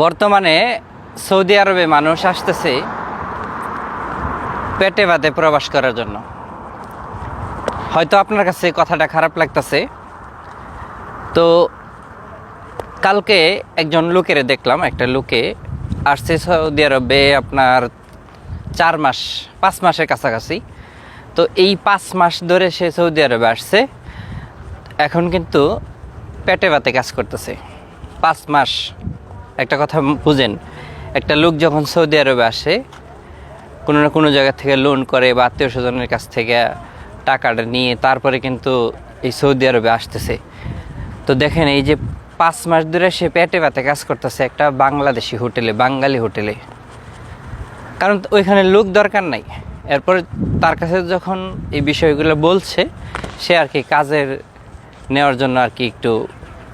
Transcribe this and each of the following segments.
বর্তমানে সৌদি আরবে মানুষ আসতেছে পেটে ভাতে প্রবাস করার জন্য। হয়তো আপনার কাছে কথাটা খারাপ লাগতেছে। তো কালকে একজন লোকের দেখলাম, একটা লোকে আসছে সৌদি আরবে আপনার 5 মাসের কাছাকাছি। তো এই 5 মাস ধরে সে সৌদি আরবে আসছে, এখন কিন্তু পেটে ভাতে কাজ করতেছে 5 মাস। একটা কথা বুঝেন, একটা লোক যখন সৌদি আরবে আসে কোনো না কোনো জায়গা থেকে লোন করে বা আত্মীয় স্বজনের কাছ থেকে টাকাটা নিয়ে তারপরে কিন্তু এই সৌদি আরবে আসতেছে। তো দেখেন, এই যে 5 মাস ধরে সে পেটে ভাতে কাজ করতেছে একটা বাংলাদেশি হোটেলে, বাঙালি হোটেলে, কারণ ওইখানে লোক দরকার নাই। এরপর তার কাছে যখন এই বিষয়গুলো বলছে, সে আর কি কাজের নেওয়ার জন্য আর কি একটু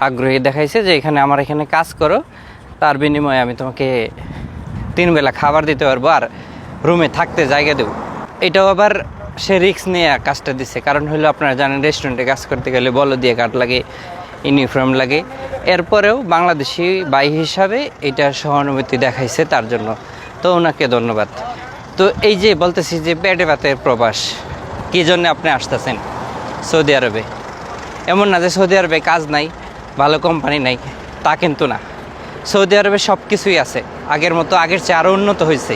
আগ্রহী দেখাইছে যে আমার এখানে কাজ করো, তার বিনিময়ে আমি তোমাকে 3 বেলা খাবার দিতে পারবো আর রুমে থাকতে জায়গা দেবো। এটাও আবার সে রিস্ক নিয়ে কাজটা দিচ্ছে। কারণ হলো আপনারা জানেন, রেস্টুরেন্টে কাজ করতে গেলে বলো দিয়ে কাট লাগে, ইউনিফর্ম লাগে। এরপরেও বাংলাদেশি ভাই হিসাবে এটা সহানুভূতি দেখাইছে তার জন্য, তো ওনাকে ধন্যবাদ। তো এই যে বলতেছি যে পেটে ভাতের প্রবাস কী জন্য আপনি আসতেছেন সৌদি আরবে। এমন না যে সৌদি আরবে কাজ নাই, ভালো কোম্পানি নাই, তা কিন্তু না। সৌদি আরবে সব কিছুই আছে, আগের মতো, আগের চেয়ে আরও উন্নত হয়েছে।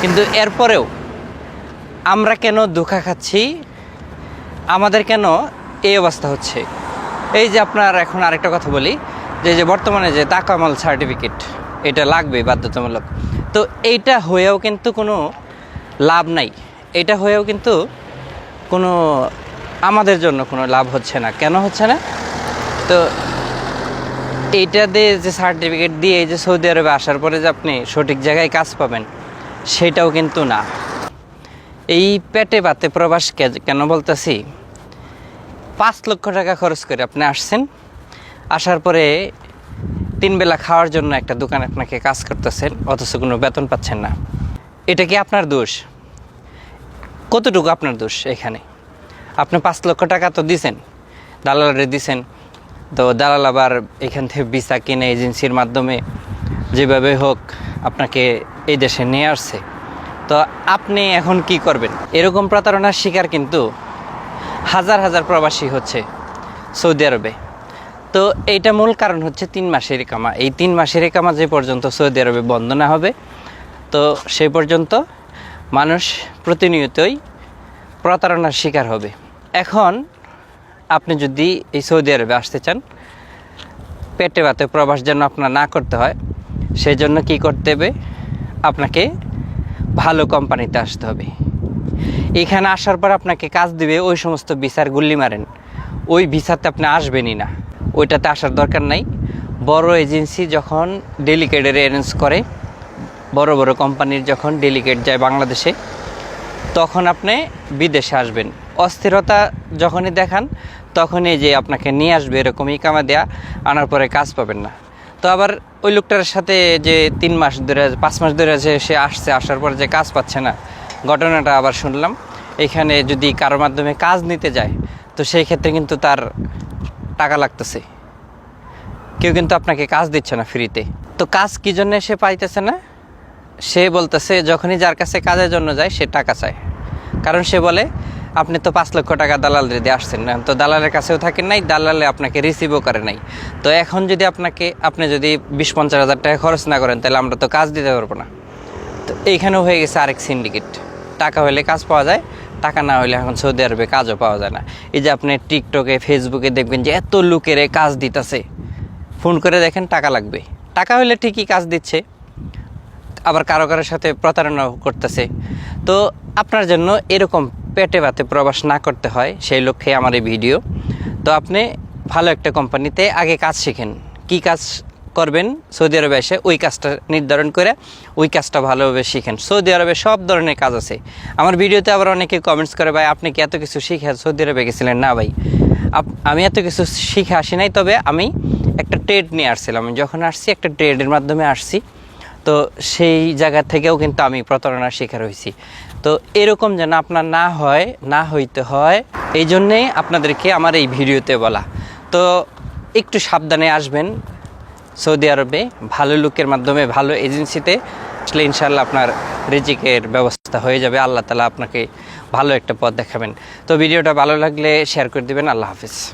কিন্তু এরপরেও আমরা কেন ধোঁকা খাচ্ছি, আমাদের কেন এই অবস্থা হচ্ছে? এই যে আপনার এখন আরেকটা কথা বলি, যে বর্তমানে যে তাকামাল সার্টিফিকেট এটা লাগবে বাধ্যতামূলক। তো এইটা হয়েও কিন্তু কোনো লাভ নাই, এটা হয়েও কিন্তু কোনো আমাদের জন্য কোনো লাভ হচ্ছে না। কেন হচ্ছে না? তো এইটা দিয়ে যে সার্টিফিকেট দিয়ে এই যে সৌদি আরবে আসার পরে যে আপনি সঠিক জায়গায় কাজ পাবেন, সেটাও কিন্তু না। এই পেটে ভাতে প্রবাস কেন বলতেছি, 5 লক্ষ টাকা খরচ করে আপনি আসছেন, আসার পরে 3 বেলা খাওয়ার জন্য একটা দোকানে আপনাকে কাজ করতেছেন, অথচ কোনো বেতন পাচ্ছেন না। এটা কি আপনার দোষ? কতটুকু আপনার দোষ? এখানে আপনি 5 লক্ষ টাকা তো দিছেন, দালালরে দিছেন। তো দালাল আবার এখান থেকে ভিসা কিনে এজেন্সির মাধ্যমে যেভাবে হোক আপনাকে এই দেশে নিয়ে আসছে। তো আপনি এখন কি করবেন? এরকম প্রতারণার শিকার কিন্তু হাজার হাজার প্রবাসী হচ্ছে সৌদি আরবে। তো এইটা মূল কারণ হচ্ছে 3 মাসের ইকামা। এই 3 মাসের ইকামা যে পর্যন্ত সৌদি আরবে বন্ধ না হবে, তো সেই পর্যন্ত মানুষ প্রতিনিয়তই প্রতারণার শিকার হবে। এখন আপনি যদি এই সৌদি আরবে আসতে চান, পেটে ভাতে প্রবাস যেন আপনার না করতে হয়, সেই জন্য কী করতে হবে? আপনাকে ভালো কোম্পানিতে আসতে হবে। এখানে আসার পর আপনাকে কাজ দিবে ওই সমস্ত ভিসার গুল্লি মারেন, ওই ভিসাতে আপনি আসবেনই না, ওইটাতে আসার দরকার নাই। বড় এজেন্সি যখন ডেলিকেটের অ্যারেঞ্জ করে, বড় বড় কোম্পানির যখন ডেলিকেট যায় বাংলাদেশে, তখন আপনি বিদেশে আসবেন। অস্থিরতা যখনই দেখান, তখনই যে আপনাকে নিয়ে আসবে এরকম ইকামা দেয়া, আনার পরে কাজ পাবেন না। তো আবার ওই লোকটার সাথে যে 3 মাস ধরে 5 মাস ধরে যে সে আসছে, আসার পরে যে কাজ পাচ্ছে না, ঘটনাটা আবার শুনলাম। এখানে যদি কারোর মাধ্যমে কাজ নিতে যায়, তো সেই ক্ষেত্রে কিন্তু তার টাকা লাগতেছে, কেউ কিন্তু আপনাকে কাজ দিচ্ছে না ফ্রিতে। তো কাজ কী জন্য সে পাইতেছে না? সে বলতেছে যখনই যার কাছে কাজের জন্য যায় সে টাকা চায়। কারণ সে বলে আপনি তো 5 লক্ষ টাকা দালাল দিয়ে আসছেন না, তো দালালের কাছেও থাকেন নাই, দালালে আপনাকে রিসিভও করে নাই। তো এখন যদি আপনি যদি 20-50 হাজার টাকা খরচ না করেন, তাহলে আমরা তো কাজ দিতে পারবো না। তো এইখানেও হয়ে গেছে আরেক সিন্ডিকেট। টাকা হলে কাজ পাওয়া যায়, টাকা না হলে এখন সৌদি আরবে কাজও পাওয়া যায় না। এই যে আপনি টিকটকে, ফেসবুকে দেখবেন যে এত লোকের কাজ দিতেছে, ফোন করে দেখেন টাকা লাগবে। টাকা হলে ঠিকই কাজ দিচ্ছে, আবার কারো কারোর সাথে প্রতারণাও করতেছে। তো আপনার জন্য এরকম পেটে ভাতে প্রবাস না করতে হয়, সেই লক্ষ্যে আমার এই ভিডিও। তো আপনি ভালো একটা কোম্পানিতে আগে কাজ শিখেন, কি কাজ করবেন সৌদি আরবে এসে, ওই কাজটা নির্ধারণ করে ওই কাজটা ভালোভাবে শিখেন। সৌদি আরবে সব ধরনের কাজ আছে। আমার ভিডিওতে আবার অনেকে কমেন্টস করে, ভাই আপনি কি এত কিছু শিখে সৌদি আরবে গেছিলেন? না ভাই, আমি এত কিছু শিখে আসি নাই, তবে আমি একটা ট্রেড নিয়ে আসছিলাম। যখন আসছি একটা ট্রেডের মাধ্যমে আসছি, তো সেই জায়গা থেকেও কিন্তু আমি প্রতারণার শিকার হয়েছি। তো এরকম যেন আপনার না হইতে হয়, এই জন্যে আপনাদেরকে আমার এই ভিডিওতে বলা। তো একটু সাবধানে আসবেন, সৌদি আরবে ভালো লোকের মাধ্যমে ভালো এজেন্সিতে আসলে ইনশাআল্লাহ আপনার রিজিকের ব্যবস্থা হয়ে যাবে। আল্লাহ তাআলা আপনাকে ভালো একটা পথ দেখাবেন। তো ভিডিওটা ভালো লাগলে শেয়ার করে দিবেন। আল্লাহ হাফিজ।